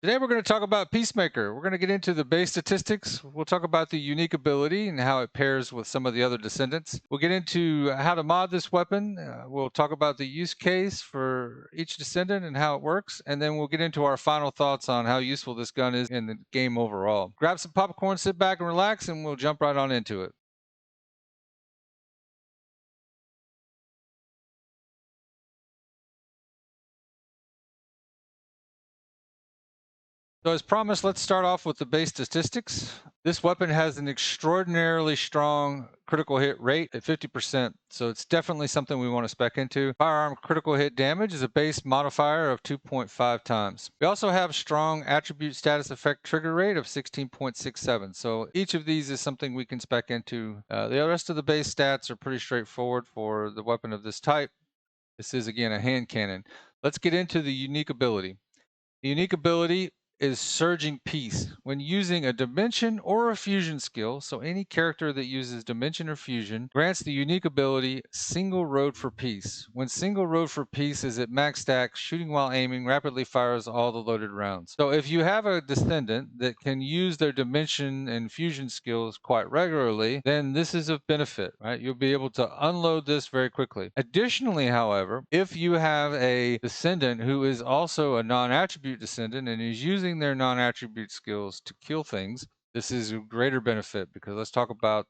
Today we're going to talk about Peacemaker. We're going to get into the base statistics. We'll talk about the unique ability and how it pairs with some of the other Descendants. We'll get into how to mod this weapon. We'll talk about the use case for each Descendant and how it works. And then we'll get into our final thoughts on how useful this gun is in the game overall. Grab some popcorn, sit back and relax, and we'll jump right on into it. So as promised, let's start off with the base statistics. This weapon has an extraordinarily strong critical hit rate at 50%, so it's definitely something we want to spec into. Firearm critical hit damage is a base modifier of 2.5 times. We also have strong attribute status effect trigger rate of 16.67, so each of these is something we can spec into. The rest of the base stats are pretty straightforward for the weapon of this type. This is, again, a hand cannon. Let's get into the unique ability. The unique ability is Surging Peace. When using a Dimension or a Fusion skill, so any character that uses Dimension or Fusion grants the unique ability Single Road for Peace. When Single Road for Peace is at max stack, shooting while aiming rapidly fires all the loaded rounds. So if you have a Descendant that can use their Dimension and Fusion skills quite regularly, then this is of benefit, right? You'll be able to unload this very quickly. Additionally, however, if you have a Descendant who is also a non-attribute Descendant and is using their non-attribute skills to kill things, this is a greater benefit, because let's talk about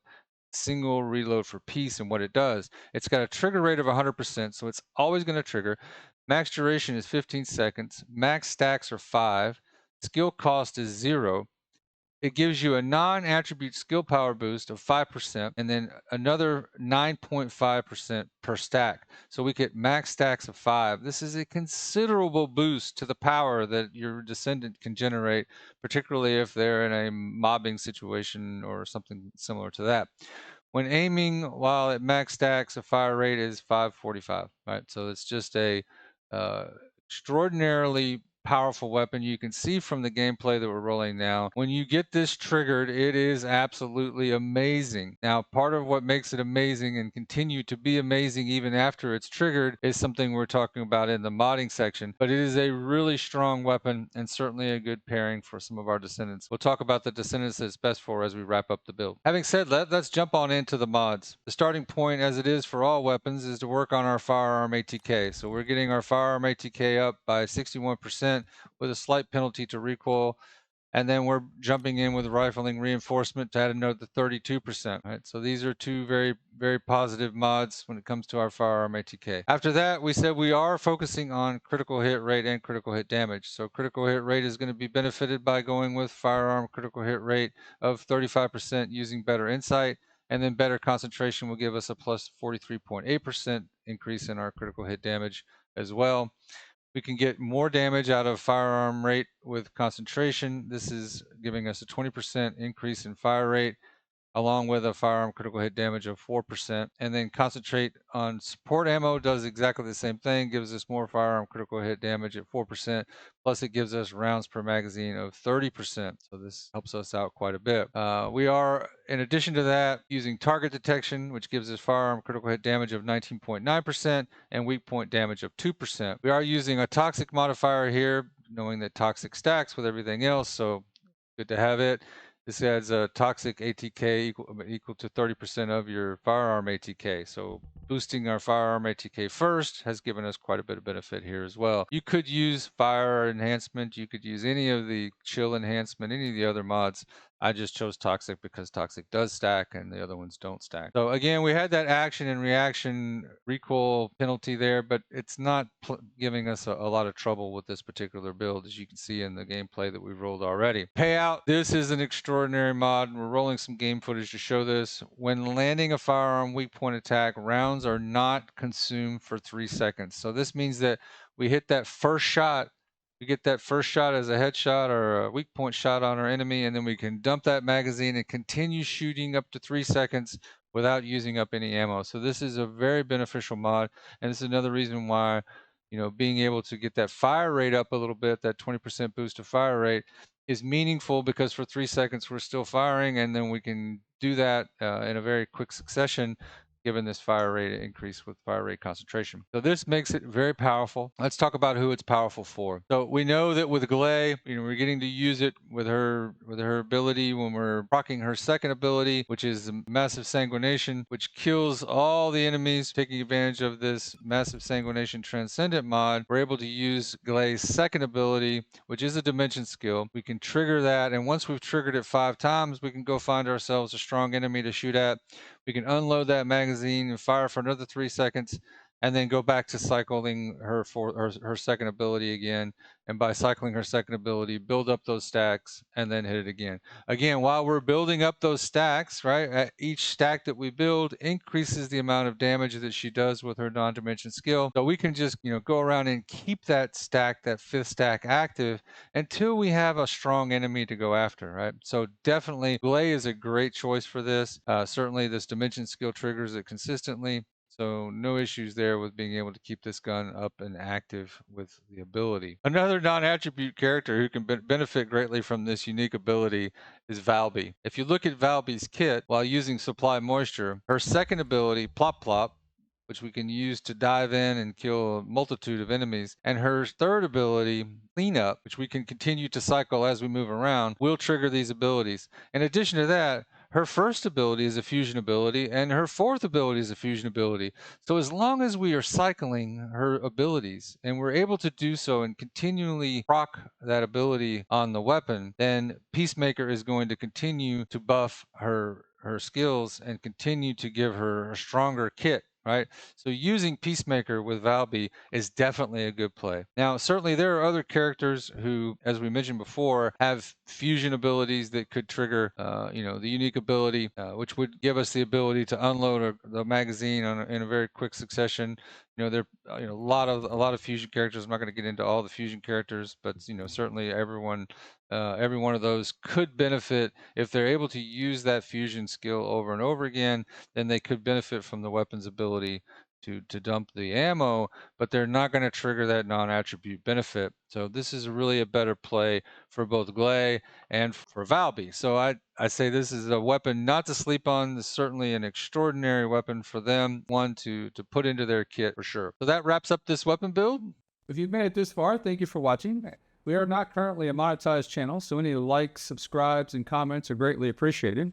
Single Reload for Peace and what it does. It's got a trigger rate of 100%, so it's always going to trigger. Max duration is 15 seconds. Max stacks are 5. Skill cost is 0. It gives you a non-attribute skill power boost of 5% and then another 9.5% per stack. So we get max stacks of 5. This is a considerable boost to the power that your Descendant can generate, particularly if they're in a mobbing situation or something similar to that. When aiming while at max stacks, a fire rate is 545, right? So it's just a extraordinarily powerful weapon. You can see from the gameplay that we're rolling now, when you get this triggered, it is absolutely amazing. Now, part of what makes it amazing and continue to be amazing even after it's triggered is something we're talking about in the modding section, but it is a really strong weapon and certainly a good pairing for some of our Descendants. We'll talk about the Descendants that it's best for as we wrap up the build. Having said that, let's jump on into the mods. The starting point, as it is for all weapons, is to work on our firearm ATK. So we're getting our firearm ATK up by 61% with a slight penalty to recoil. And then we're jumping in with rifling reinforcement to add another 32%. Right? So these are two very, very positive mods when it comes to our firearm ATK. After that, we said we are focusing on critical hit rate and critical hit damage. So critical hit rate is going to be benefited by going with firearm critical hit rate of 35% using better insight. And then better concentration will give us a plus 43.8% increase in our critical hit damage as well. We can get more damage out of firearm rate with concentration. This is giving us a 20% increase in fire rate, along with a firearm critical hit damage of 4%. And then concentrate on support ammo does exactly the same thing, gives us more firearm critical hit damage at 4%, plus it gives us rounds per magazine of 30%. So this helps us out quite a bit. We are, in addition to that, using target detection, which gives us firearm critical hit damage of 19.9% and weak point damage of 2%. We are using a toxic modifier here, knowing that toxic stacks with everything else, so good to have it. This adds a toxic ATK equal to 30% of your firearm ATK. So boosting our firearm ATK first has given us quite a bit of benefit here as well. You could use fire enhancement. You could use any of the chill enhancement, any of the other mods. I just chose toxic because toxic does stack and the other ones don't stack. So again, we had that action and reaction recoil penalty there, but it's not giving us a lot of trouble with this particular build, as you can see in the gameplay that we've rolled already. Payout, this is an extraordinary mod. We're rolling some game footage to show this. When landing a firearm weak point attack, rounds are not consumed for 3 seconds. So this means that we hit that first shot, we get that first shot as a headshot or a weak point shot on our enemy, and then we can dump that magazine and continue shooting up to 3 seconds without using up any ammo. So this is a very beneficial mod, and this is another reason why, being able to get that fire rate up a little bit, that 20% boost of fire rate, is meaningful, because for 3 seconds we're still firing, and then we can do that in a very quick succession given this fire rate increase with fire rate concentration. So this makes it very powerful. Let's talk about who it's powerful for. So we know that with Glay, we're getting to use it with her ability when we're proccing her second ability, which is massive sanguination, which kills all the enemies. Taking advantage of this massive sanguination transcendent mod, we're able to use Glay's second ability, which is a dimension skill. We can trigger that, and once we've triggered it 5 times, we can go find ourselves a strong enemy to shoot at. We can unload that magazine and fire for another 3 seconds, and then go back to cycling her second ability again. And by cycling her second ability, build up those stacks and then hit it again. Again, while we're building up those stacks, right, each stack that we build increases the amount of damage that she does with her non-dimension skill. So we can just, go around and keep that stack, that 5th stack, active until we have a strong enemy to go after, right? So definitely Glay is a great choice for this. Certainly this dimension skill triggers it consistently. So no issues there with being able to keep this gun up and active with the ability. Another non-attribute character who can benefit greatly from this unique ability is Valby. If you look at Valby's kit while using Supply Moisture, her second ability, Plop Plop, which we can use to dive in and kill a multitude of enemies, and her third ability, Cleanup, which we can continue to cycle as we move around, will trigger these abilities. In addition to that, her first ability is a fusion ability, and her fourth ability is a fusion ability. So as long as we are cycling her abilities, and we're able to do so and continually proc that ability on the weapon, then Peacemaker is going to continue to buff her skills and continue to give her a stronger kit, right? So using Peacemaker with Valby is definitely a good play. Now, certainly there are other characters who, as we mentioned before, have fusion abilities that could trigger, the unique ability, which would give us the ability to unload the magazine in a very quick succession. There are a lot of fusion characters. I'm not going to get into all the fusion characters, but certainly every one of those could benefit if they're able to use that fusion skill over and over again. Then they could benefit from the weapon's ability to dump the ammo, but they're not going to trigger that non-attribute benefit. So this is really a better play for both Glay and for Valby. So I say this is a weapon not to sleep on. This is certainly an extraordinary weapon for them, one to put into their kit for sure. So that wraps up this weapon build. If you've made it this far, thank you for watching. We are not currently a monetized channel, so any likes, subscribes, and comments are greatly appreciated.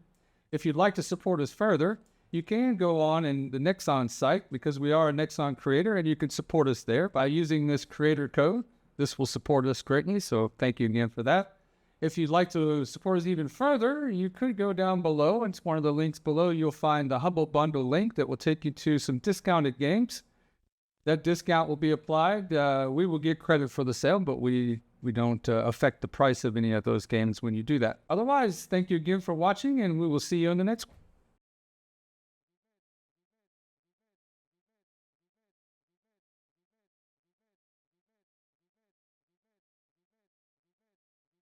If you'd like to support us further, you can go on in the Nexon site because we are a Nexon creator, and you can support us there by using this creator code. This will support us greatly, so thank you again for that. If you'd like to support us even further, you could go down below. It's one of the links below. You'll find the Humble Bundle link that will take you to some discounted games. That discount will be applied. We will get credit for the sale, but we don't affect the price of any of those games when you do that. Otherwise, thank you again for watching, and we will see you in the next one.